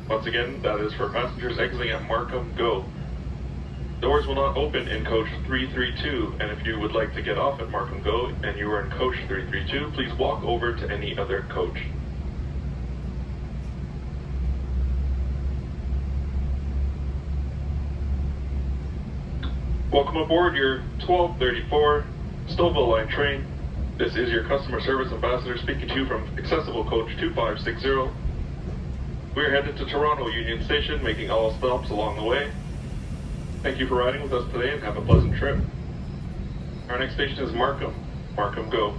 Once again, that is for passengers exiting at Markham Go. Doors will not open in coach 332, and if you would like to get off at Markham Go and you are in coach 332, please walk over to any other coach. Welcome aboard your 1234 Stouffville Line train. This is your customer service ambassador speaking to you from Accessible Coach 2560. We are headed to Toronto Union Station, making all stops along the way. Thank you for riding with us today and have a pleasant trip. Our next station is Markham. Markham Go.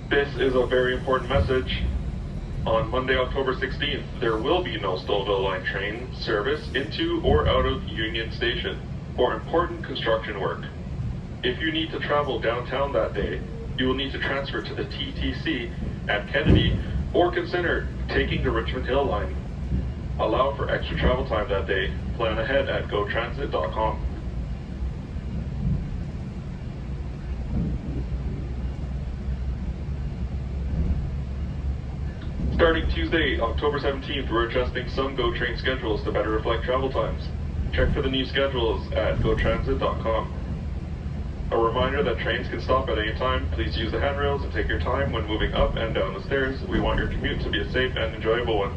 This is a very important message. On Monday, October 16th, there will be no Stouffville Line train service into or out of Union Station for important construction work. If you need to travel downtown that day, you will need to transfer to the TTC at Kennedy or consider taking the Richmond Hill Line. Allow for extra travel time that day. Plan ahead at gotransit.com. Starting Tuesday, October 17th, we're adjusting some GO train schedules to better reflect travel times. Check for the new schedules at gotransit.com. A reminder that trains can stop at any time. Please use the handrails and take your time when moving up and down the stairs. We want your commute to be a safe and enjoyable one.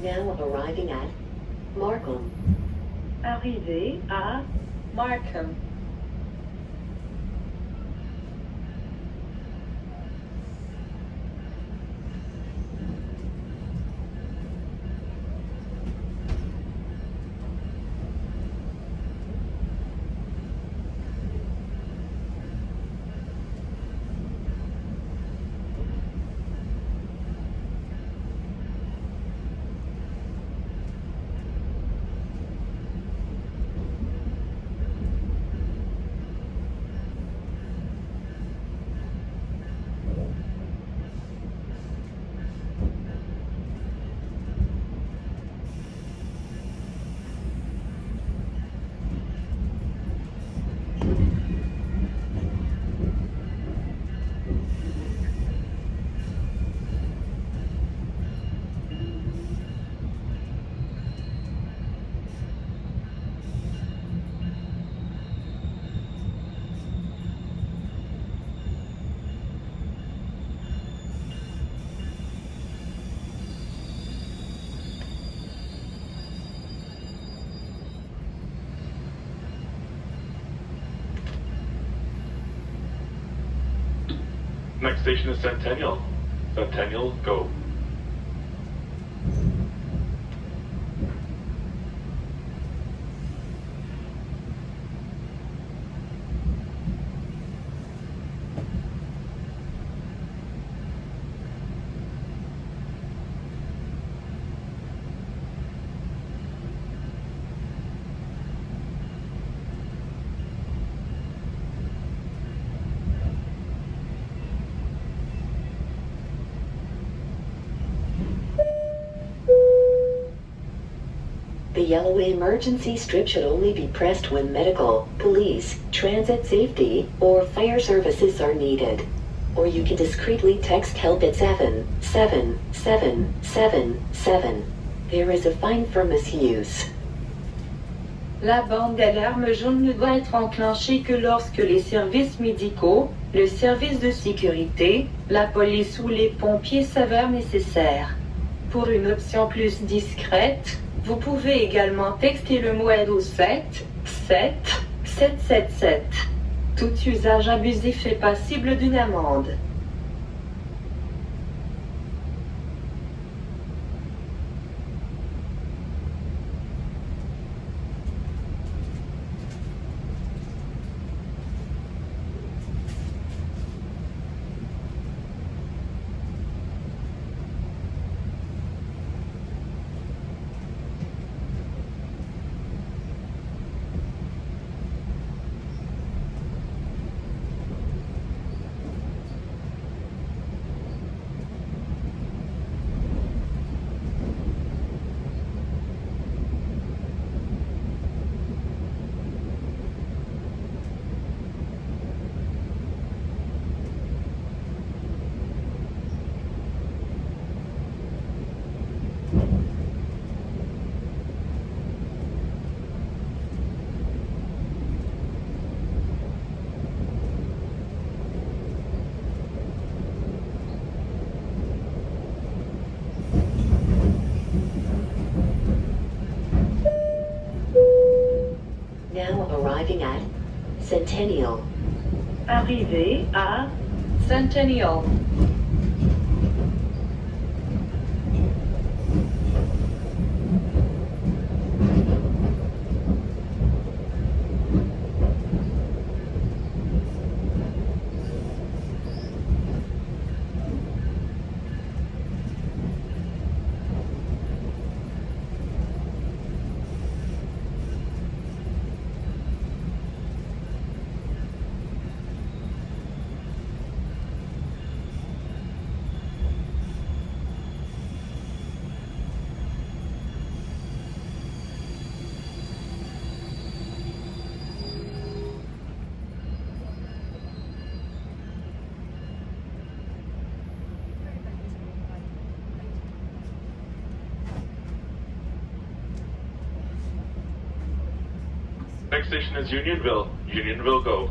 Now arriving at Markham. Arrivé à Markham. Next station is Centennial. Centennial Go. The yellow emergency strip should only be pressed when medical, police, transit safety, or fire services are needed. Or you can discreetly text help at 77777. There is a fine for misuse. La bande d'alarme jaune ne doit être enclenchée que lorsque les services médicaux, le service de sécurité, la police ou les pompiers s'avèrent nécessaires. Pour une option plus discrète, vous pouvez également texter le mot aide au 77777. Tout usage abusif est passible d'une amende. arriving at Centennial. Arrivée à Centennial. Next station is Unionville. Unionville, go.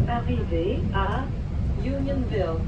Arrivée à Unionville.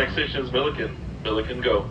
Next station is Milliken. Milliken, go.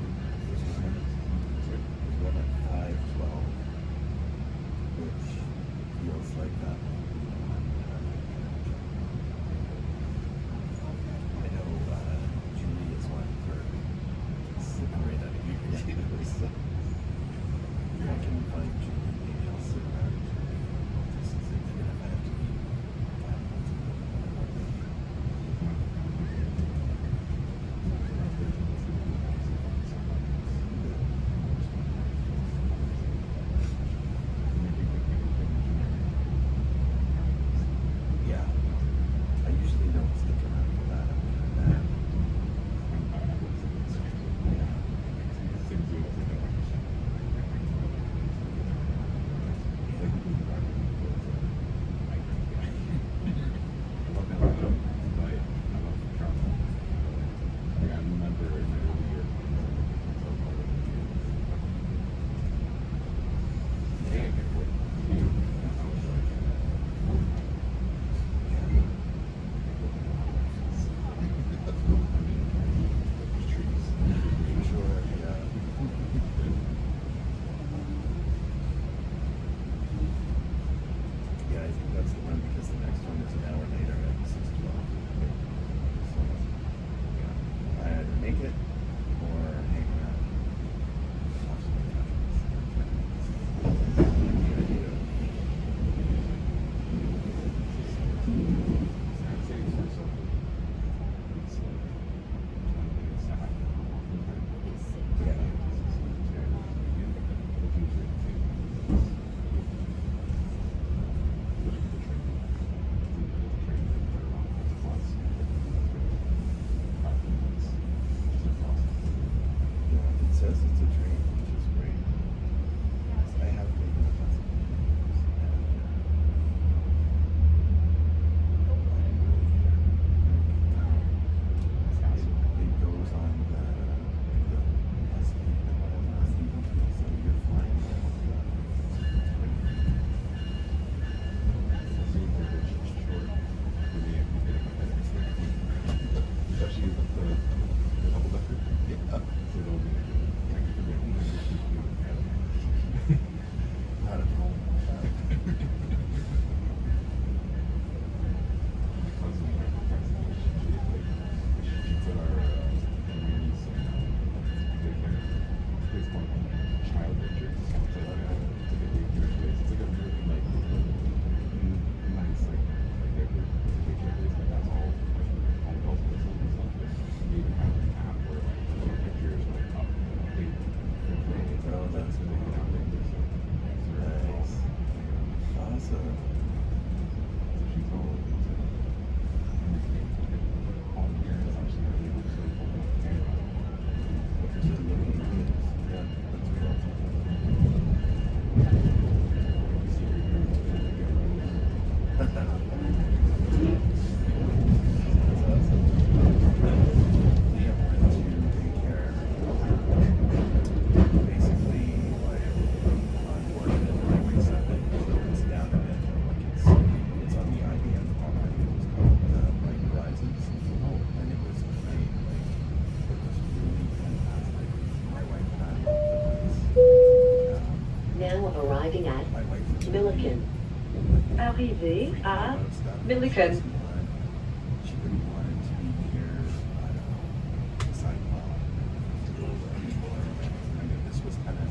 privée à Milliken. She didn't want it to be near, I don't know, the sidewalk. This was kind of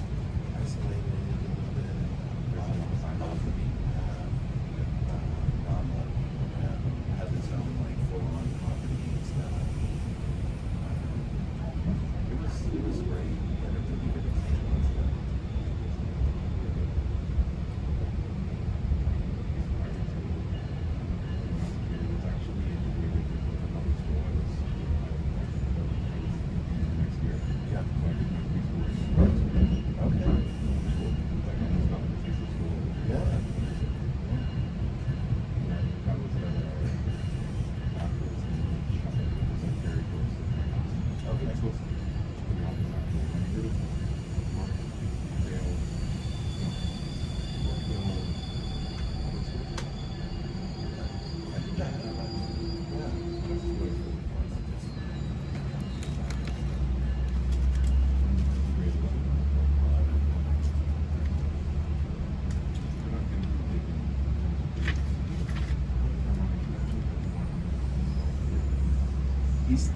isolated a little bit, off the beaten path. Has its own like full-on property and stuff. It was great. But it didn't get extension stuff. Yeah. Okay. Yeah. Okay. I think I have actually. Yeah. He's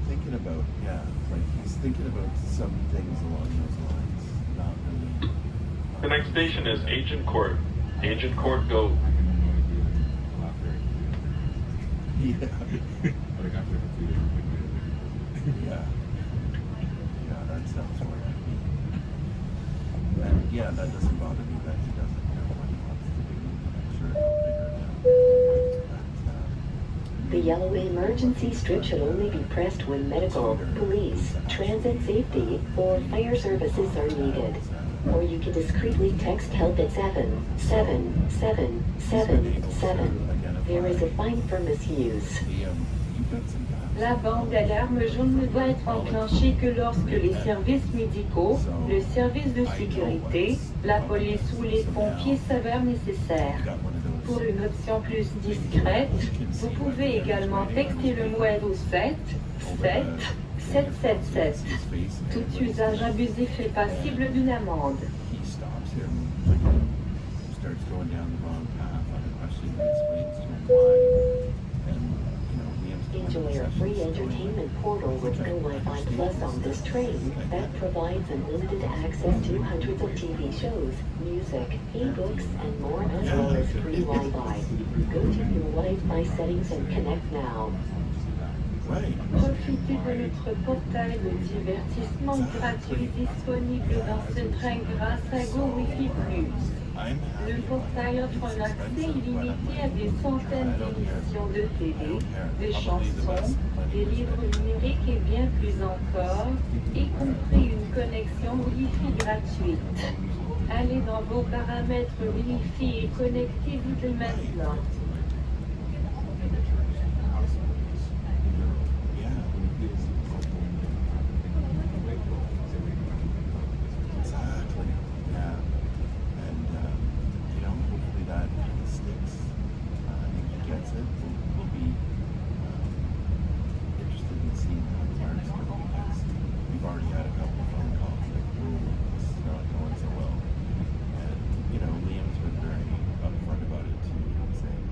thinking about, he's thinking about some things along those lines. Not really. The next station is Agent Court. Agent Court, go. Yeah. Yeah. Yeah, that sounds right. And yeah, that doesn't bother me that he doesn't know what he wants to do. I'm sure he'll figure it out. The yellow emergency strip should only be pressed when medical, police, transit safety, or fire services are needed. Or you can discreetly text help at 77777. There is a fine for misuse. You've got some guys. La bande d'alarme jaune ne doit être enclenchée que lorsque les services médicaux, le service de sécurité, la police ou les pompiers s'avèrent nécessaires. You got one of those. Pour une option plus discrète, vous pouvez également texter le mot au 7 777. Tout usage abusif est passible d'une amende. He stops him, like, starts going down the wrong path on a question and explains to him why. And, Liam's doing Enjoy the our session free story, entertainment portal with which I Go Wi-Fi understand Plus on this train that provides unlimited access to hundreds of TV shows, music, ebooks, and more, as well as free Wi-Fi. Go to your Wi-Fi settings and connect now. Right. Profitez de notre portail de divertissement gratuit disponible dans ce train grâce à Go Wi-Fi Plus. I'm happy. Le portail offre un accès illimité à des centaines d'émissions de télé, de chansons, des livres numériques et bien plus encore, y compris une connexion Wi-Fi gratuite. Allez dans vos paramètres Wi-Fi et connectez-vous dès maintenant. Exactly. Yeah. And, hopefully that kind of sticks. I think he gets it. We'll be interested in seeing how the artist go because we've already had a couple of phone calls like, this is not going so well. And, Liam's been very upfront about it too, saying,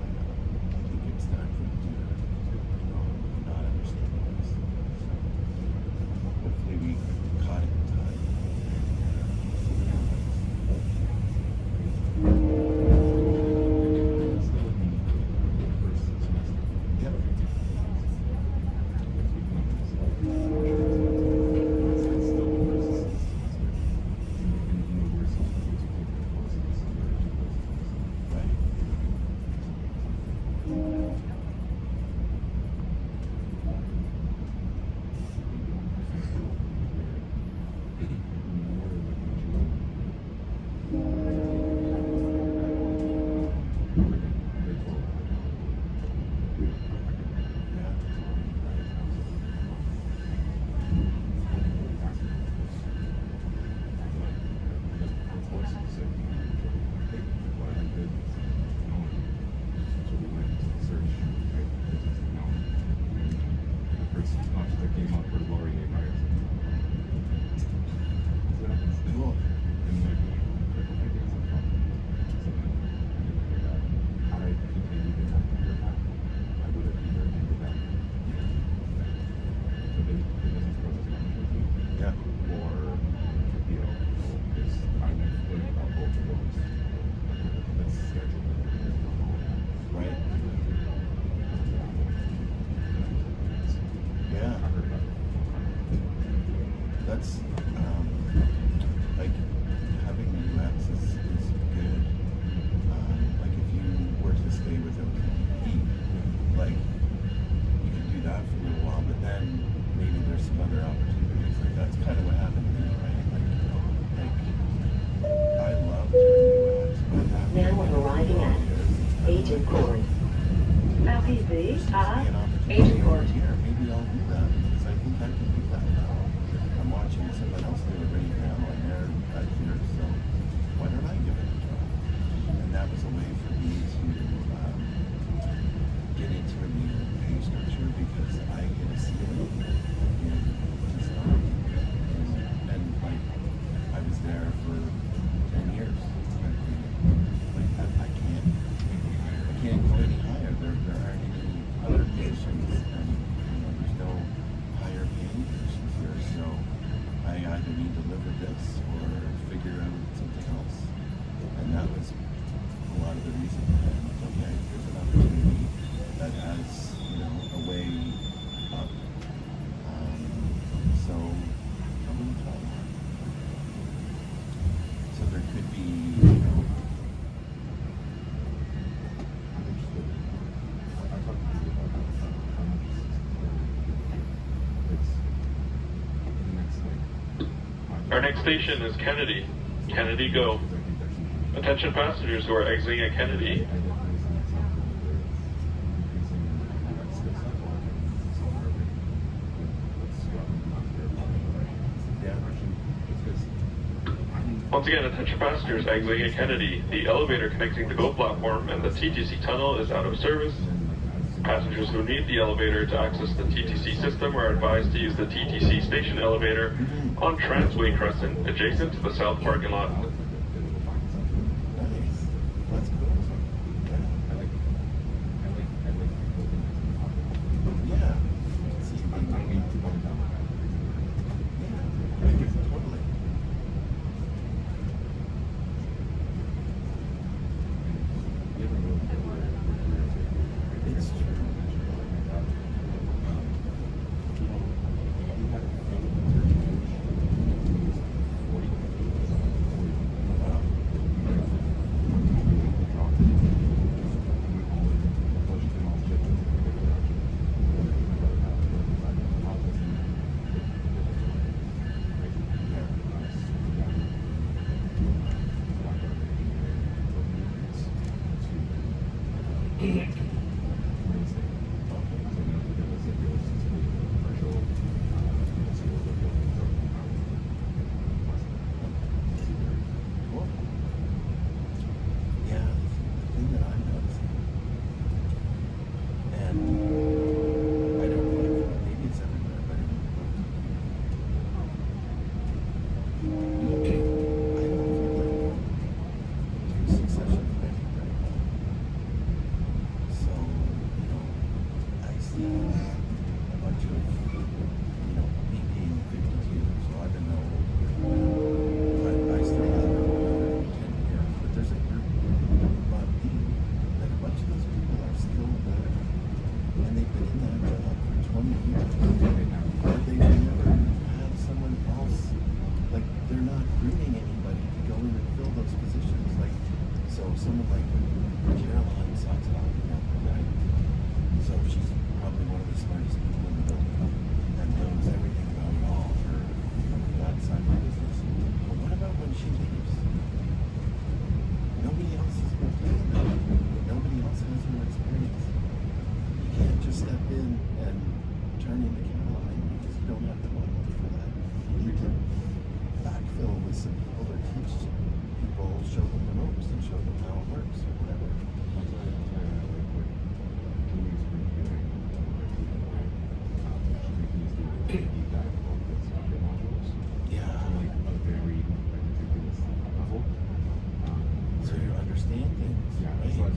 arrivez à Be an opportunity Agincourt. here. Maybe I'll do that because I think I can do that now. I'm watching someone else do it right now and they're right here, so why don't I give it a try? And that was a way for me to get into a new pay structure because I get a ceiling in design. And like I was there for 10 years. Like I can't go any higher. There aren't any other positions, and there's no higher paying positions here. So I either need to live with this or figure out something else. And that was a lot of the reason. And okay, there's an opportunity that has a way up. So I'm gonna try that. So there could be. Our next station is Kennedy. Kennedy Go. Attention passengers who are exiting at Kennedy. Once again, attention passengers exiting at Kennedy. The elevator connecting the GO platform and the TTC tunnel is out of service. Passengers who need the elevator to access the TTC system are advised to use the TTC station elevator on Transway Crescent, adjacent to the south parking lot. Nice. That's cool. Yeah. See, totally. It's true. Cool. Yeah, the thing that I'm noticing, and I don't know, maybe it's everywhere, but I don't feel like doing succession planning right now. So, I see a bunch of, me being 52, so I've been old. But I still have another 10 years. But there's a group about me that a bunch of those people are still there. And they've been in that job for 20 years. But they've never had someone else, like, they're not grooming anybody to go in and fill those positions. Like, so someone like Caroline Sotomayor, right? So she's probably one of the smartest people in the building and knows everything about it all for that side of the business. But what about when she leaves? Nobody else has been doing that. Nobody else has her experience. You can't just step in and turn into Caroline because you don't have the money for that. You need to backfill with some people or teach people, show them the ropes and show them how it works or whatever. Yeah. So you understand things, right?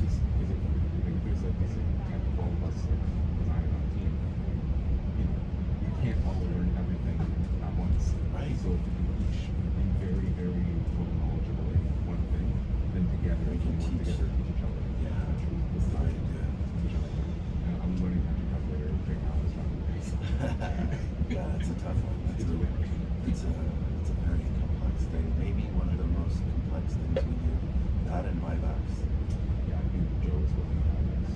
Right. So if you each be very, very knowledgeable in one thing, then together We can work teach. together, teach each other. Yeah. This is the way to do it. Teach each other. I'm learning how to calculator right now. It's not Yeah, it's a tough one. It's a very complex thing. Maybe one of the most complex things we do. That and buybacks. Yeah, I think Joe is working on this.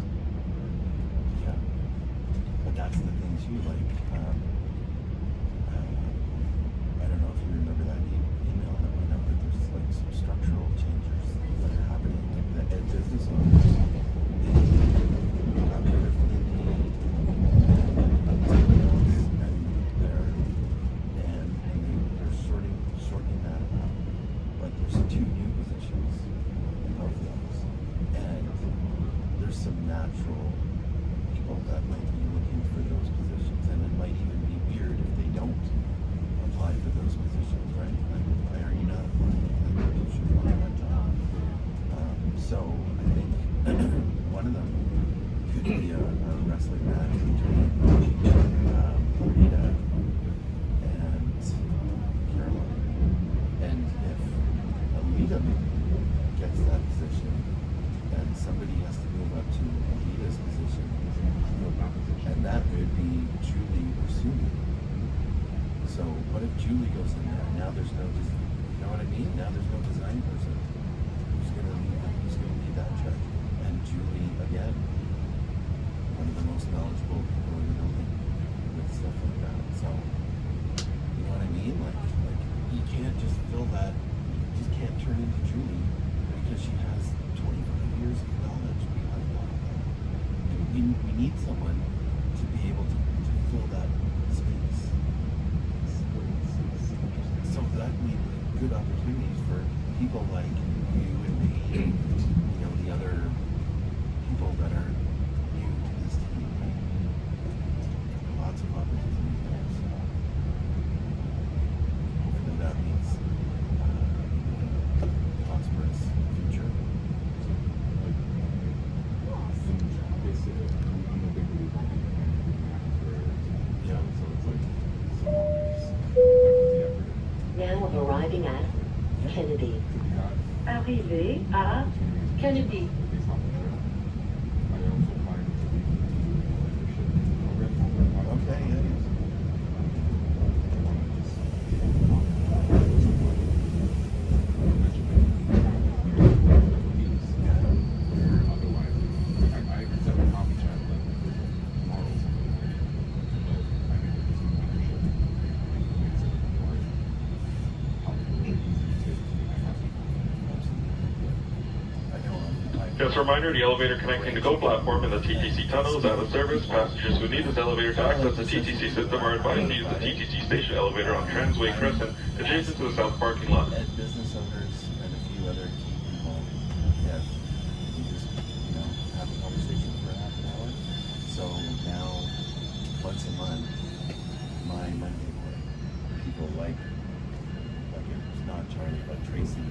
Yeah. But that's the thing too, like, I don't know if you remember that email that went out, but there's like some structural changes that are happening. Like the Ed business owners, they got rid of the wrestling match between Rita and Caroline. And if Alita gets that position, then somebody has to move up to Alita's position. And that would be Julie or Sumi. So what if Julie goes in there? Now there's no, you know what I mean? Now there's no design person. Who's gonna lead that check? And Julie, again, one of the most knowledgeable people in the building with stuff like that. So, you know what I mean? Like you can't just fill that, you just can't turn into Julie because she has 25 years of knowledge behind all of that. We need someone to be able to fill that space. So that means good opportunities for people like you and me, you know, the other people that are new to this team, right? Lots of opportunities there. So hopefully that means a prosperous future. Now arriving at Kennedy. Arrivé à Kennedy. Okay, yeah. Just a reminder, the elevator connecting to GO platform in the TTC tunnel is out of service. Passengers who need this elevator to access the TTC system are advised to use the TTC station elevator on Transway Crescent, adjacent to the south parking lot. And business owners and a few other key people, yeah, we just, you know, have a conversation for half an hour. So now, once a month, my Monday morning, people like it's not Charlie, but Tracy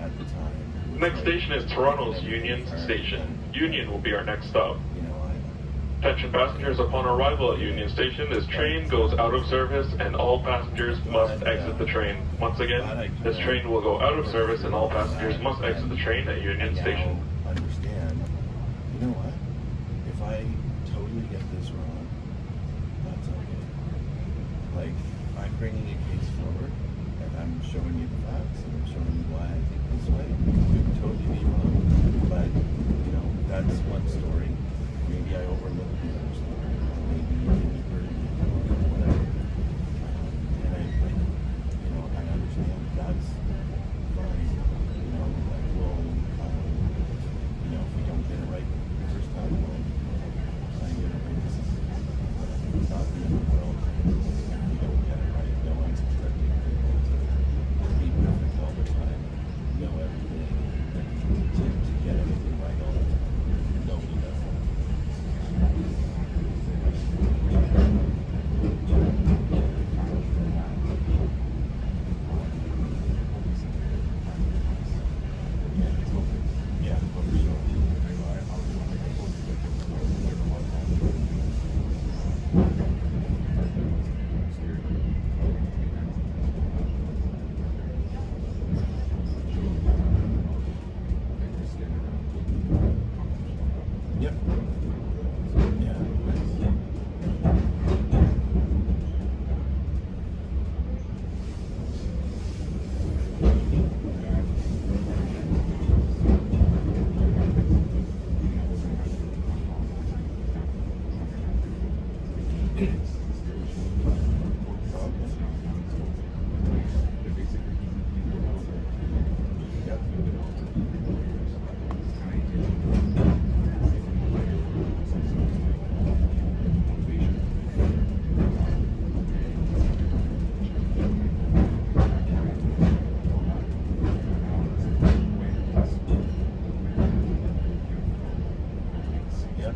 at the time. Next station is Toronto's Union Station. Union will be our next stop. You know, Attention passengers, upon arrival at Union Station, this train goes out of service and all passengers must exit the train. Once again, this train will go out of service and all passengers must exit the train at Union Station. now understand, you know what? If I totally get this wrong, that's okay. Like, I'm bringing a case forward and I'm showing you the facts and I'm showing you why I think this way. You could totally be wrong, but, you know, that's one story. Maybe I overlooked the other story. Maybe you didn't hear it, whatever. And you know, I understand that's fine. You know, like we'll, you know, if we don't get it right the first time, we'll try and get it right. It's not the end of the world. If we don't get it right, no one's expecting people to be perfect all the time, know everything, to get everything right all the time. Nobody does that. Yeah, for sure. Yep. Yeah. Yep. Yep.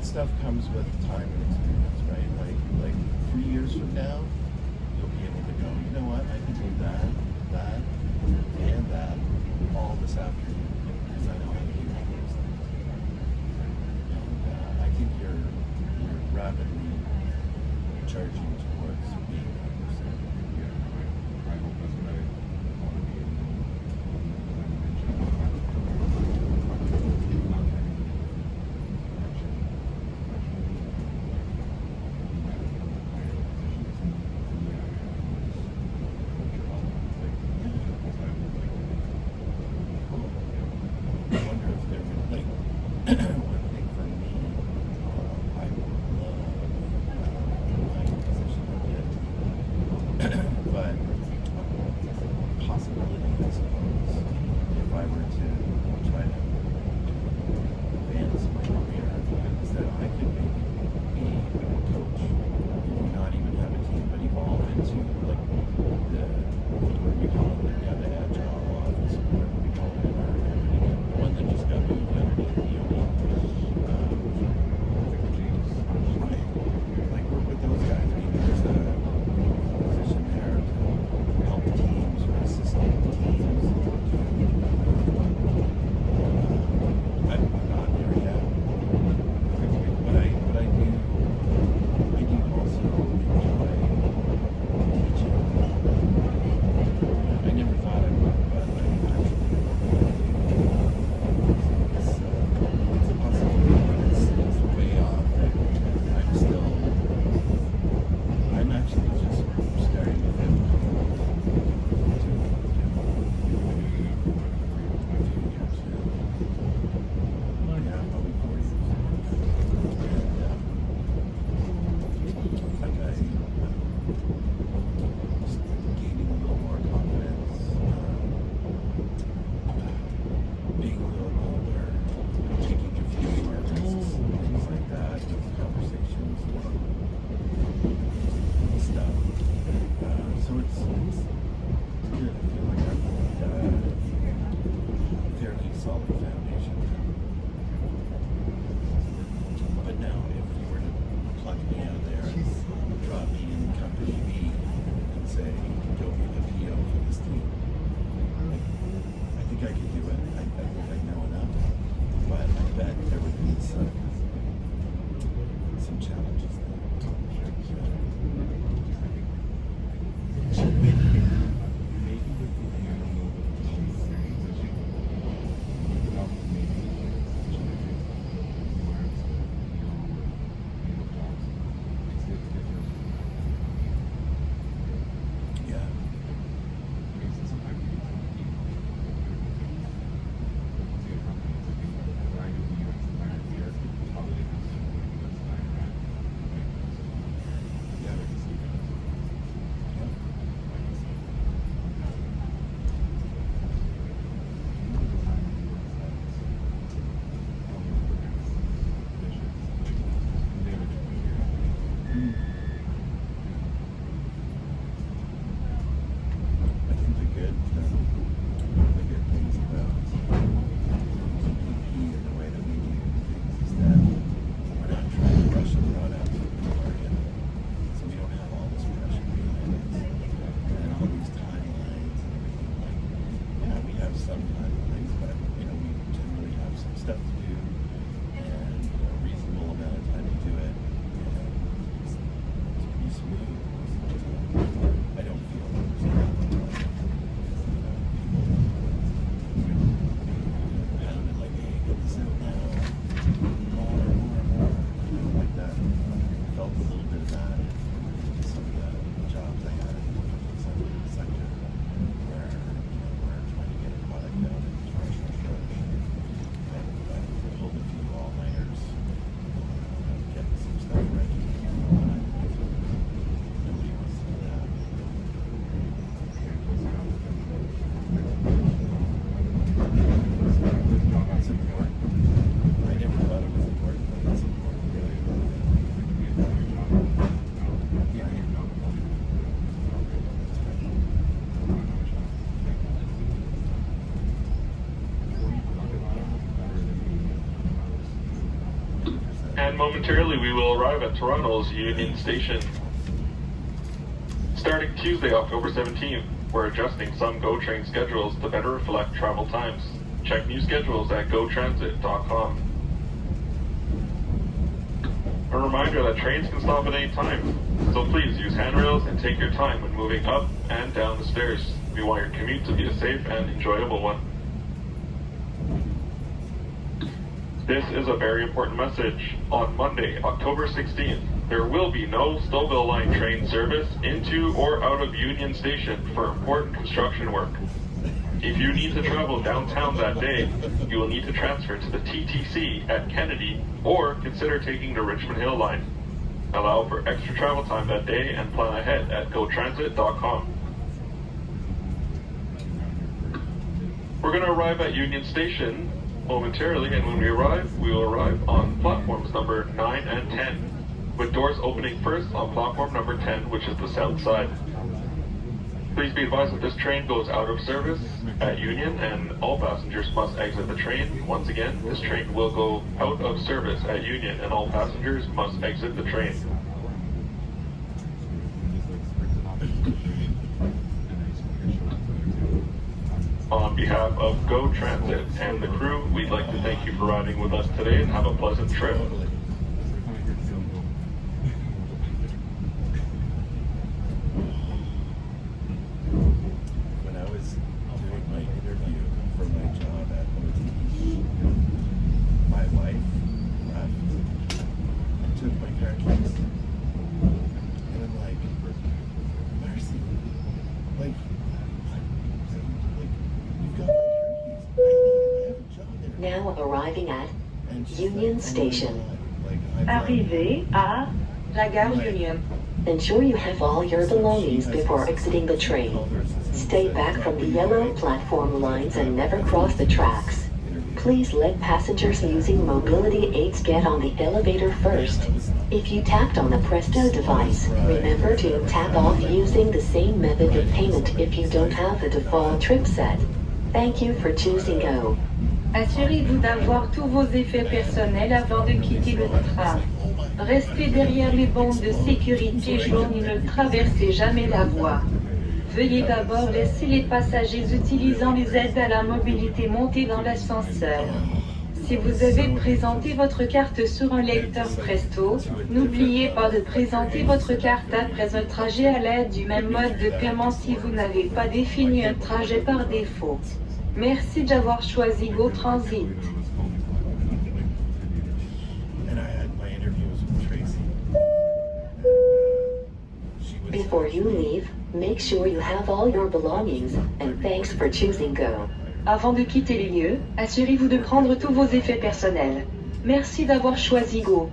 that stuff comes with time and experience, right? Like 3 years from now, you'll be able to go, you know what, I can do that, and that all this afternoon because I know how to do all those things. And I think you're rapidly charging towards being that person. Yeah, I hope that's what I want to be able to do. As I mentioned, not having I wonder if there would, like, one thing for me, I would love my position momentarily, we will arrive at Toronto's Union Station. Starting Tuesday, October 17th, we're adjusting some GO train schedules to better reflect travel times. Check new schedules at gotransit.com. A reminder that trains can stop at any time, so please use handrails and take your time when moving up and down the stairs. We want your commute to be a safe and enjoyable one. This is a very important message. On Monday, October 16th, there will be no Stouffville Line train service into or out of Union Station for important construction work. If you need to travel downtown that day, you will need to transfer to the TTC at Kennedy or consider taking the Richmond Hill Line. Allow for extra travel time that day and plan ahead at gotransit.com. We're going to arrive at Union Station momentarily, and when we arrive, we will arrive on platforms number 9 and 10, with doors opening first on platform number 10, which is the south side. Please be advised that this train goes out of service at Union and all passengers must exit the train. Once again, this train will go out of service at Union and all passengers must exit the train. On behalf of GO Transit and the crew, we'd like to thank you for riding with us today and have a pleasant trip. When I was doing my interview for my job at OTE, my wife left and took my car keys. And I'm like, Marcy, like, you've got my car keys. I have a job there. Now arriving at And she's Union like, Station. oh my God. Like, I'm Arrivé à la gare Union. Ensure you have all your belongings before exiting the train. Stay back from the yellow platform lines and never cross the tracks. Please let passengers using mobility aids get on the elevator first. If you tapped on the Presto device, remember to tap off using the same method of payment if you don't have the default trip set. Thank you for choosing GO. Assurez-vous d'avoir tous vos effets personnels avant de quitter le train. Restez derrière les bandes de sécurité jaunes et ne traversez jamais la voie. Veuillez d'abord laisser les passagers utilisant les aides à la mobilité monter dans l'ascenseur. Si vous avez présenté votre carte sur un lecteur Presto, n'oubliez pas de présenter votre carte après un trajet à l'aide du même mode de paiement si vous n'avez pas défini un trajet par défaut. Merci d'avoir choisi GO Transit. And I had my interviews with Tracy. She was Before you leave, make sure you have all your belongings, and thanks for choosing GO. Avant de quitter les lieux, assurez-vous de prendre tous vos effets personnels. Merci d'avoir choisi GO.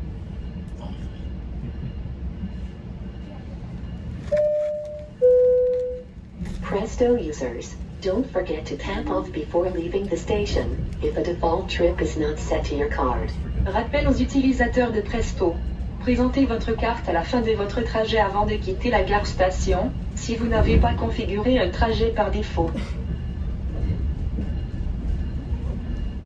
Presto users, don't forget to tap off before leaving the station if a default trip is not set to your card. Rappel aux utilisateurs de Presto. Présentez votre carte à la fin de votre trajet avant de quitter la gare station, si vous n'avez pas configuré un trajet par défaut.